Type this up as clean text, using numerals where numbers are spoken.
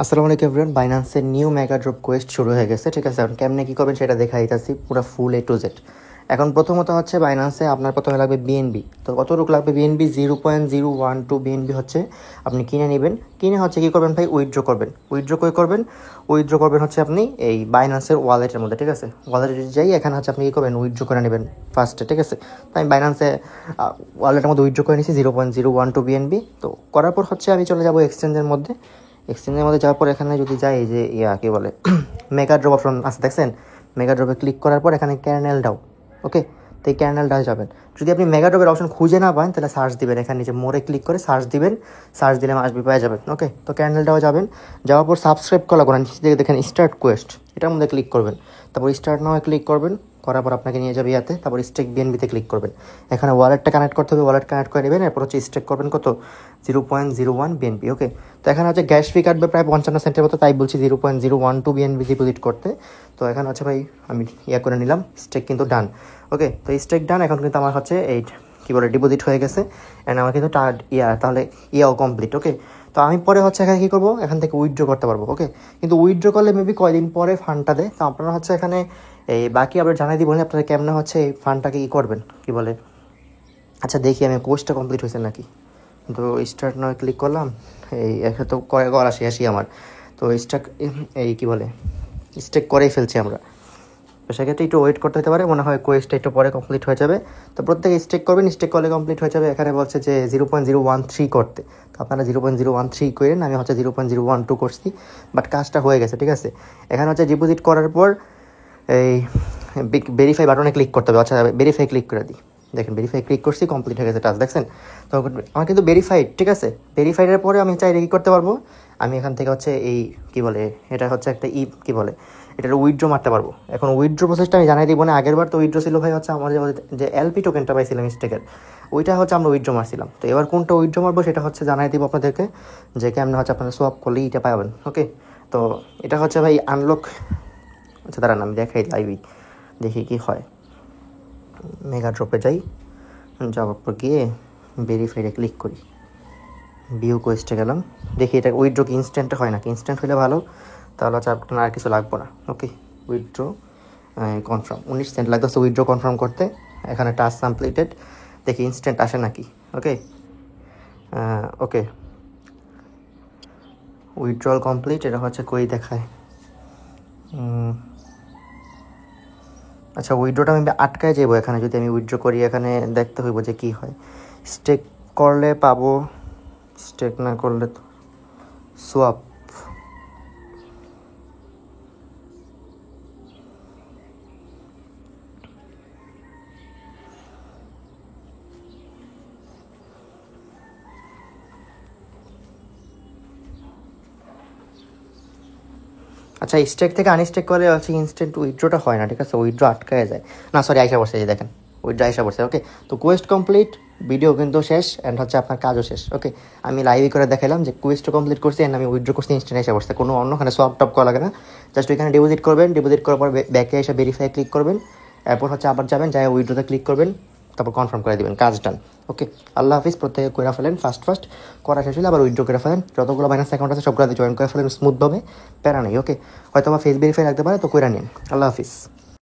আসসালামু আলাইকুম এভরিওয়ান। বাইন্যান্সের নিউ মেগা ড্রপ কোয়েস্ট শুরু হয়ে গেছে, ঠিক আছে। এখন কেমনে কী করবেন সেটা দেখাই দিতেছি পুরো ফুল A to Z। এখন প্রথমত হচ্ছে বাইন্যান্সে আপনার প্রথমে লাগবে বিএনবি। তো কতটুকু লাগবে? বিএনবি 0.012 বিএনবি হচ্ছে আপনি কিনে নেবেন। কিনে হচ্ছে কী করবেন ভাই? উইথড্র করবেন। উইথড্র কই করবেন? উইথড্র করবেন হচ্ছে আপনি এই বাইন্যান্সের ওয়ালেটের মধ্যে, ঠিক আছে। ওয়ালেটে যাই এখানে হচ্ছে আপনি কী করবেন? উইথড্র করে নেবেন ফার্স্টে, ঠিক আছে। তো আমি বাইন্যান্সে ওয়ালেটের মধ্যে উইথড্র করে নিয়েছি 0.012 বিএনবি। তো করার পর হচ্ছে আমি চলে যাবো এক্সচেঞ্জের মধ্যে। এক্সচেঞ্জের মধ্যে যাওয়ার পর এখানে যদি যাই যে কী বলে মেগা ড্রপ অপশন আছে দেখছেন, মেগা ড্রপে ক্লিক করার পর এখানে ক্যানেল ডাও, ওকে। তো এই ক্যানেল ডাও যাবেন। যদি আপনি মেগা ড্রপের অপশন খুঁজে না পান তাহলে সার্চ দিবেন, এখানে নিচে মোড়ে ক্লিক করে সার্চ দিবেন, সার্চ দিলে আসবে পেয়ে যাবেন, ওকে। তো ক্যানেল ডাও যাবেন, যাওয়ার পর সাবস্ক্রাইব করা করেন, নিচে দিকে দেখেন স্টার্ট কোয়েস্ট, এটার মধ্যে ক্লিক করবেন। তারপর স্টার্ট নাও ক্লিক করবেন, করার পর আপনাকে নিয়ে যাবে ইয়াতে। তারপর স্টেক বিএনবিতে ক্লিক করবেন। এখানে ওয়ালেটটা কানেক্ট করতে হবে, ওয়ালেট কানেক্ট করে নেবেন। এরপর হচ্ছে স্টেক করবেন কত? 0.01 বিএনবি, ওকে। তো এখানে হচ্ছে গ্যাস ফি কাটবে প্রায় 55 সেন্টের মতো, তাই বলছি 0.012 বিএনবি ডিপোজিট করতে। তো এখানে হচ্ছে ভাই আমি করে নিলাম, স্টেক কিন্তু ডান, ওকে। তো স্টেক ডান। এখন কিন্তু আমার হচ্ছে এই কী বলে ডিপোজিট হয়ে গেছে, অ্যান্ড আমার কিন্তু তাহলে ইয়াও কমপ্লিট, ওকে। তো আমি পরে হচ্ছে এখানে কী করবো? এখান থেকে উইথড্র করতে পারবো, ওকে। কিন্তু উইথড্র করলে মেবি কয়দিন পরে ফান্ডটা দেয়। তো আপনারা হচ্ছে এখানে এই বাকি আবার জানাই দিব না আপনারা কেমনে হচ্ছে এই ফান্ডটাকে কী করবেন, কী বলে। আচ্ছা দেখি আমি কোর্সটা কমপ্লিট হয়েছে নাকি। তো স্টার্ট নয় ক্লিক করলাম, এই এখানে তো করা শেষই আমার। তো কী বলে স্টেক করেই ফেলছি আমরা। তো সেক্ষেত্রে একটু ওয়েট করতে হতে পারে, মনে হয় কোয়েস্টটা একটু পরে কমপ্লিট হয়ে যাবে। তো প্রত্যেকে স্টেক করবেন, স্টেক করলে কমপ্লিট হয়ে যাবে। এখানে বলছে যে 0.013 করতে, তো আপনারা 0.013 করেন। আমি হচ্ছে 0.012 করছি, বাট কাজটা হয়ে গেছে, ঠিক আছে। এখানে হচ্ছে ডিপোজিট করার পর এই ভেরিফাই বাটনে ক্লিক করতে হবে। আচ্ছা ভেরিফাই ক্লিক করে দিই, দেখেন ভেরিফাই ক্লিক করছি, কমপ্লিট হয়ে গেছে টাস্ক, দেখছেন। তো আমার কিন্তু ভেরিফাইড, ঠিক আছে। ভেরিফাইডের পরে আমি চাইলে কী করতে পারবো? আমি এখান থেকে হচ্ছে এই কী বলে এটা হচ্ছে একটা কী বলে এটার উইথড্র মারতে পারবো। এখন উইথড্র প্রসেসটা আমি জানাই দিব না। আগের বার তো উইথড্র ছিল ভাই হচ্ছে আমার যে এলপি টোকেনটা পাইছিলাম স্টেকের, ওইটা হচ্ছে আমরা উইথড্র মারছিলাম। তো এবার কোনটা উইথড্র মারবো সেটা হচ্ছে জানাই দিব আপনাদেরকে, যে কেমন হচ্ছে আপনারা সোয়াপ করলেই এটা পাবেন, ওকে। তো এটা হচ্ছে ভাই আনলক। আচ্ছা দাঁড়ান আমি দেখাই লাইভই, দেখি কি হয়। মেগা ড্রপে যাই, যাওয়ার পর গিয়ে ভেরিফাইডে ক্লিক করি, ভিউ কোয়েস্টে গেলাম, দেখি এটা উইথড্র কি ইনস্ট্যান্ট হয় নাকি। ইনস্ট্যান্ট হলে ভালো, তাহলে হচ্ছে আপনার আর কিছু লাগবো না, ওকে। উইথড্র কনফার্ম 19 সেন্ট লাগতেছে উইথড্র কনফার্ম করতে। এখানে টাস্ক কমপ্লিটেড, দেখি ইনস্ট্যান্ট আসে নাকি, ওকে। ওকে উইথড্রল কমপ্লিট, এটা হচ্ছে কই দেখায়। আচ্ছা উইথড্রটা আমি আটকায় যাবো এখানে, যদি আমি উইথড্র করি এখানে দেখতে হইব যে কী হয়। স্টেক করলে পাবো, স্টেক না করলে তো সোয়াপ। আচ্ছা স্টেক থেকে আনস্টেক করলে হচ্ছে ইনস্ট্যান্ট উইথড্রটা হয় না, ঠিক আছে। উইথড্র আটকায় যায় না, সরি আইসা বসে, এই দেখেন উইথড্র আইসা বসে, ওকে। তো কোয়েস্ট কমপ্লিট, ভিডিও কিন্তু শেষ, অ্যান্ড হচ্ছে আপনার কাজও শেষ, ওকে। আমি লাইভই করে দেখালাম যে কোয়েস্ট কমপ্লিট করছি, অ্যান্ড আমি উইথড্র করছি, ইনস্ট্যান্ট আইসা বসছে, কোনো অন্যখানে সোয়াপ টপ করা লাগে না। জাস্ট ওইখানে ডিপোজিট করবেন, ডিপোজিট করার পর ব্যাকে এসে ভেরিফাই ক্লিক করবেন, এরপর হচ্ছে আবার যাবেন, যাই উইথড্রোতে ক্লিক করবেন, তারপর কনফার্ম করে দেবেন, কাজ ডান, ওকে। আল্লাহ হাফিজ। প্রত্যেকে করে ফেলেন, ফার্স্ট করা শেষ হলে আবার উইথড্র করে ফেলেন। যতগুলো বাইন্যান্স অ্যাকাউন্ট আছে সবগুলোতে জয়েন করে ফেলেন স্মুথভাবে, প্যারা নেই, ওকে। হয়তো আবার ফেস ভেরিফাই রাখতে পারে, তো করে নিন। আল্লাহ হাফিজ।